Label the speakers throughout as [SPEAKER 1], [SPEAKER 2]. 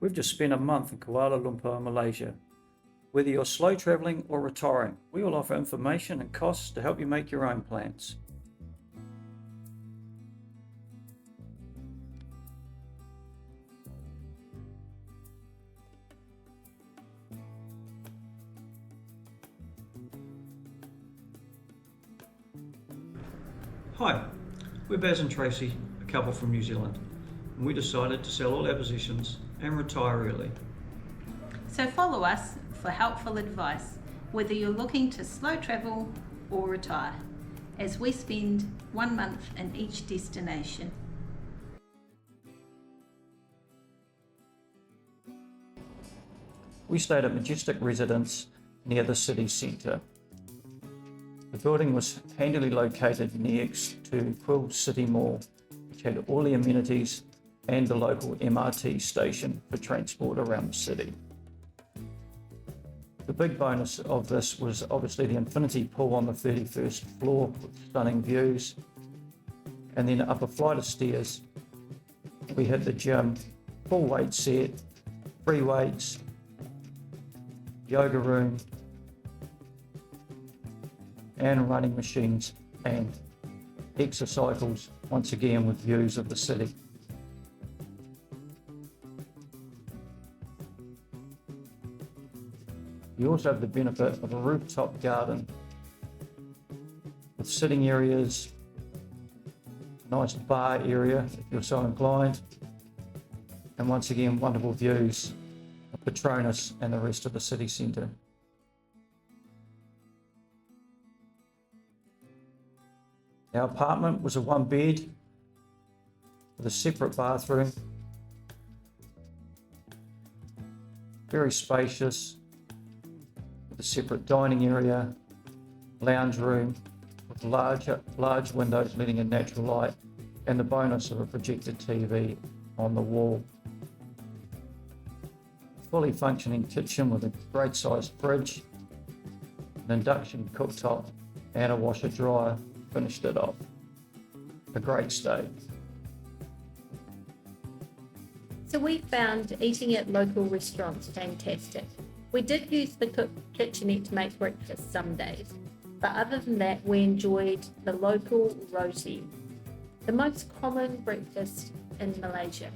[SPEAKER 1] We've just spent a month in Kuala Lumpur, Malaysia. Whether you're slow travelling or retiring, we will offer information and costs to help you make your own plans. Hi, we're Baz and Tracey, a couple from New Zealand, and we decided to sell all our positions and retire early.
[SPEAKER 2] So follow us for helpful advice, whether you're looking to slow travel or retire, as we spend 1 month in each destination.
[SPEAKER 1] We stayed at Majestic Residence near the city centre. The building was handily located next to Quill City Mall, which had all the amenities and the local MRT station for transport around the city. The big bonus of this was obviously the infinity pool on the 31st floor with stunning views, and then up a flight of stairs we hit the gym, full weight set, free weights, yoga room, and running machines and exercycles, once again with views of the city. You also have the benefit of a rooftop garden with sitting areas, a nice bar area if you're so inclined, and once again wonderful views of Petronas and the rest of the city centre. Our apartment was a 1 bed with a separate bathroom, very spacious, with a separate dining area, lounge room with large windows letting in natural light, and the bonus of a projected TV on the wall. A fully functioning kitchen with a great sized fridge, an induction cooktop, and a washer dryer finished it off. A great stay.
[SPEAKER 2] So we found eating at local restaurants fantastic. We did use the kitchenette to make breakfast some days, but other than that we enjoyed the local roti, the most common breakfast in Malaysia.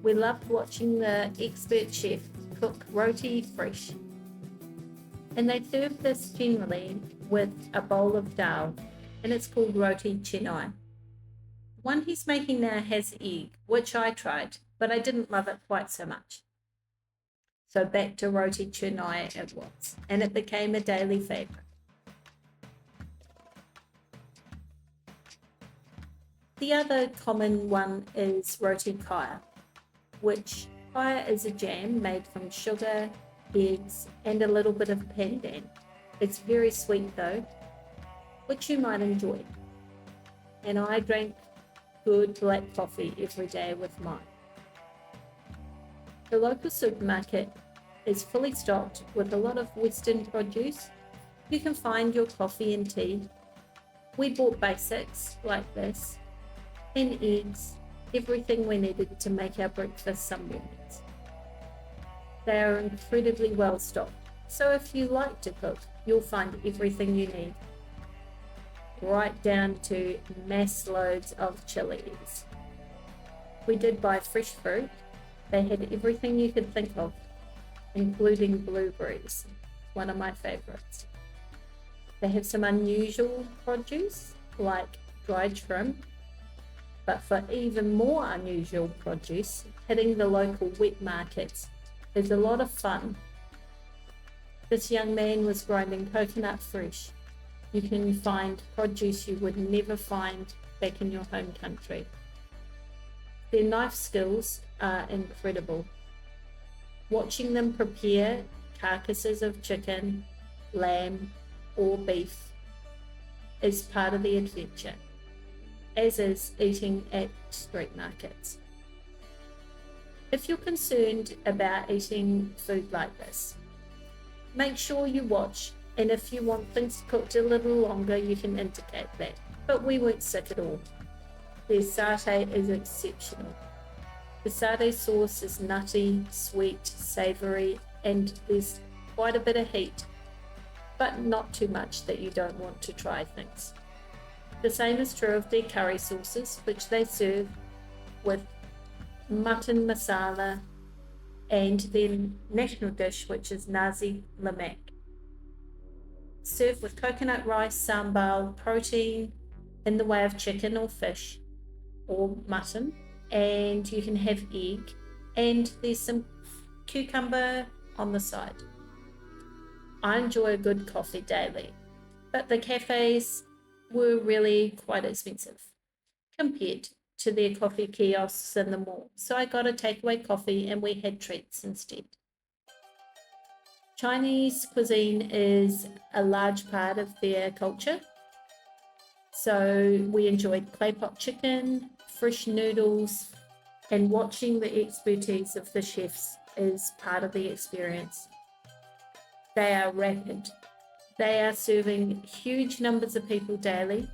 [SPEAKER 2] We loved watching the expert chef cook roti fresh, and they serve this generally with a bowl of dal, and it's called roti chennai. One he's making now has egg, which I tried, but I didn't love it quite so much. So back to roti chennai it was, and it became a daily favourite. The other common one is roti kaya, which kaya is a jam made from sugar, eggs, and a little bit of pandan. It's very sweet though, which you might enjoy. And I drank good black coffee every day with mine. The local supermarket is fully stocked with a lot of Western produce. You can find your coffee and tea. We bought basics like this, and eggs, everything we needed to make our breakfast some mornings. They are incredibly well stocked, so if you like to cook, you'll find everything you need, right down to mass loads of chilies. We did buy fresh fruit. They had everything you could think of, including blueberries, one of my favorites. They have some unusual produce like dried shrimp, but for even more unusual produce, hitting the local wet markets is a lot of fun. This young man was grinding coconut fresh. You can find produce you would never find back in your home country. Their knife skills are incredible. Watching them prepare carcasses of chicken, lamb, or beef is part of the adventure, as is eating at street markets. If you're concerned about eating food like this, make sure you watch, and if you want things cooked a little longer, you can indicate that. But we weren't sick at all. Their satay is exceptional. The satay sauce is nutty, sweet, savoury, and there's quite a bit of heat, but not too much that you don't want to try things. The same is true of their curry sauces, which they serve with mutton masala and their national dish, which is nasi lemak. Served with coconut rice, sambal, protein in the way of chicken or fish or mutton, and you can have egg, and there's some cucumber on the side. I enjoy a good coffee daily, but the cafes were really quite expensive compared to their coffee kiosks in the mall, so I got a takeaway coffee and we had treats instead. Chinese cuisine is a large part of their culture, so we enjoyed clay pot chicken, fresh noodles, and watching the expertise of the chefs is part of the experience. They are rapid. They are serving huge numbers of people daily,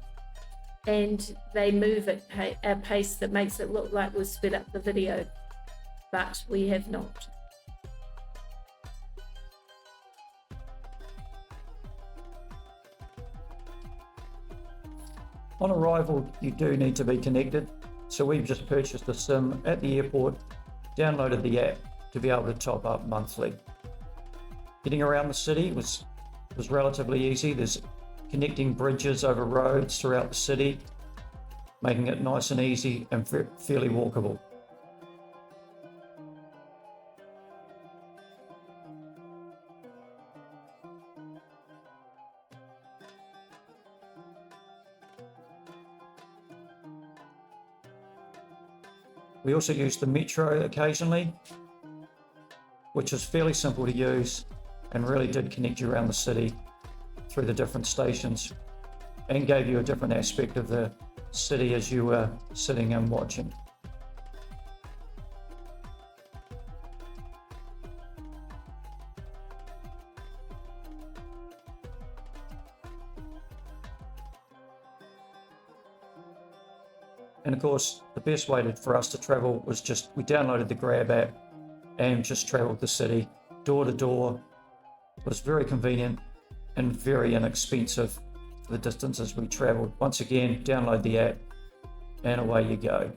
[SPEAKER 2] and they move at a pace that makes it look like we've sped up the video, but we have not.
[SPEAKER 1] On arrival, you do need to be connected, so we've just purchased a SIM at the airport, downloaded the app to be able to top up monthly. Getting around the city was relatively easy. There's connecting bridges over roads throughout the city, making it nice and easy and fairly walkable. We also use the metro occasionally, which is fairly simple to use and really did connect you around the city through the different stations and gave you a different aspect of the city as you were sitting and watching. And of course, the best way for us to travel was we downloaded the Grab app and just traveled the city door to door. It was very convenient and very inexpensive for the distances we traveled. Once again, download the app and away you go.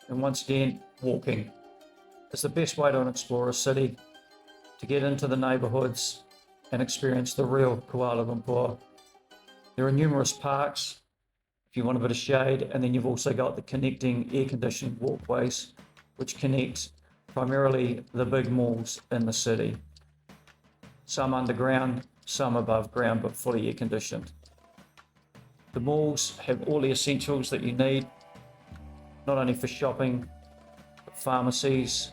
[SPEAKER 1] And once again, walking is the best way to explore a city, to get into the neighbourhoods and experience the real Kuala Lumpur. There are numerous parks if you want a bit of shade, and then you've also got the connecting air-conditioned walkways which connect primarily the big malls in the city. Some underground, some above ground, but fully air-conditioned. The malls have all the essentials that you need, not only for shopping, but pharmacies.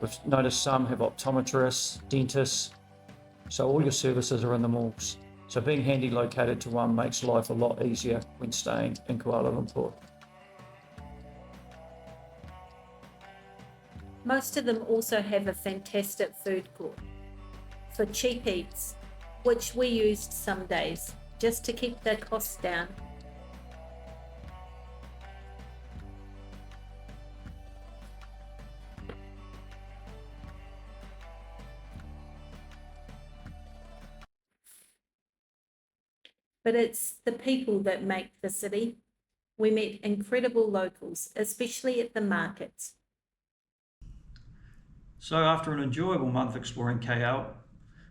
[SPEAKER 1] We've noticed some have optometrists, dentists, so all your services are in the malls. So being handy located to one makes life a lot easier when staying in Kuala Lumpur.
[SPEAKER 2] Most of them also have a fantastic food court for cheap eats, which we used some days just to keep the costs down. But it's the people that make the city. We met incredible locals, especially at the markets.
[SPEAKER 1] So after an enjoyable month exploring KL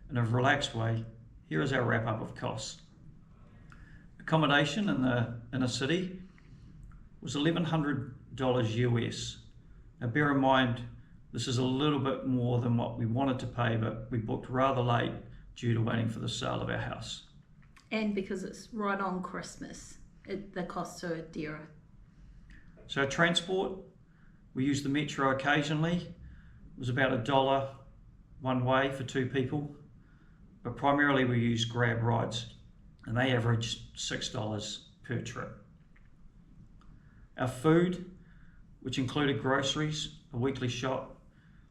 [SPEAKER 1] in a relaxed way, here is our wrap up of costs. Accommodation in the inner city was $1,100 US. Now bear in mind, this is a little bit more than what we wanted to pay, but we booked rather late due to waiting for the sale of our house.
[SPEAKER 3] And because it's right on Christmas, the costs are dearer.
[SPEAKER 1] So transport, we used the metro occasionally. It was about $1 one way for two people. but primarily we use Grab rides, and they average $6 per trip. Our food, which included groceries, a weekly shop,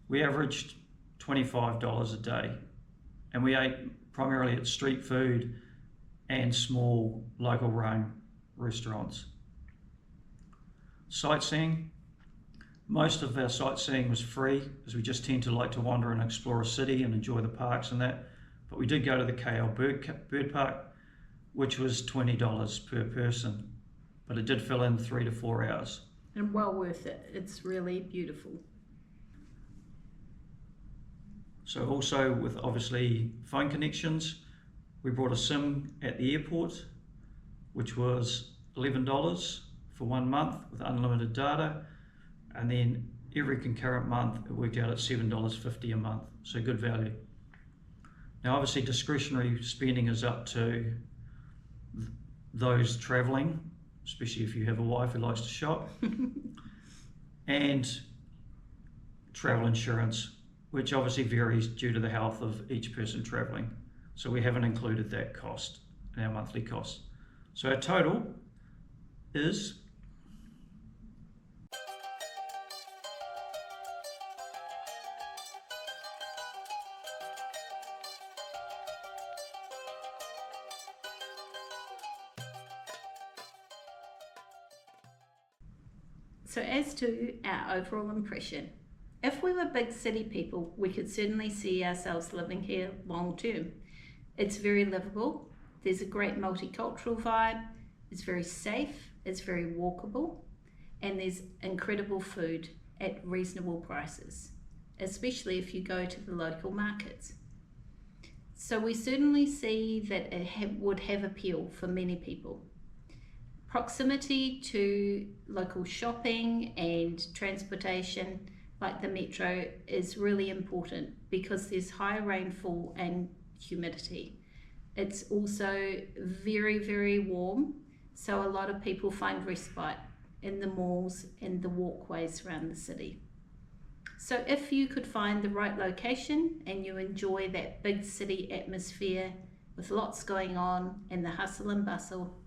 [SPEAKER 1] we averaged $25 a day, and we ate primarily at street food and small local run restaurants. Sightseeing, most of our sightseeing was free, as we just tend to like to wander and explore a city and enjoy the parks and that, but we did go to the KL Bird Park, which was $20 per person, but it did fill in 3 to 4 hours.
[SPEAKER 3] And well worth it. It's really beautiful.
[SPEAKER 1] So also with obviously phone connections, we brought a SIM at the airport, which was $11 for 1 month with unlimited data, and then every concurrent month it worked out at $7.50 a month, so good value. Now obviously discretionary spending is up to those travelling, especially if you have a wife who likes to shop, and travel insurance, which obviously varies due to the health of each person travelling. So we haven't included that cost in our monthly cost. So our total is
[SPEAKER 3] So as to our overall impression, if we were big city people, we could certainly see ourselves living here long term. It's very livable, there's a great multicultural vibe, it's very safe, it's very walkable, and there's incredible food at reasonable prices, especially if you go to the local markets. So we certainly see that it would have appeal for many people. Proximity to local shopping and transportation like the metro is really important because there's high rainfall and humidity. It's also very, very warm, so a lot of people find respite in the malls and the walkways around the city. So if you could find the right location and you enjoy that big city atmosphere with lots going on and the hustle and bustle,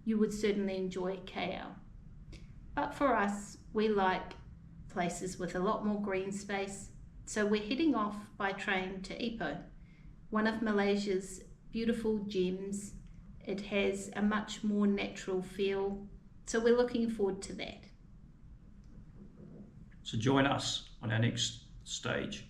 [SPEAKER 3] you would certainly enjoy KL. But for us, we like places with a lot more green space, so we're heading off by train to Ipoh, one of Malaysia's beautiful gems. It has a much more natural feel, so we're looking forward to that.
[SPEAKER 1] So join us on our next stage.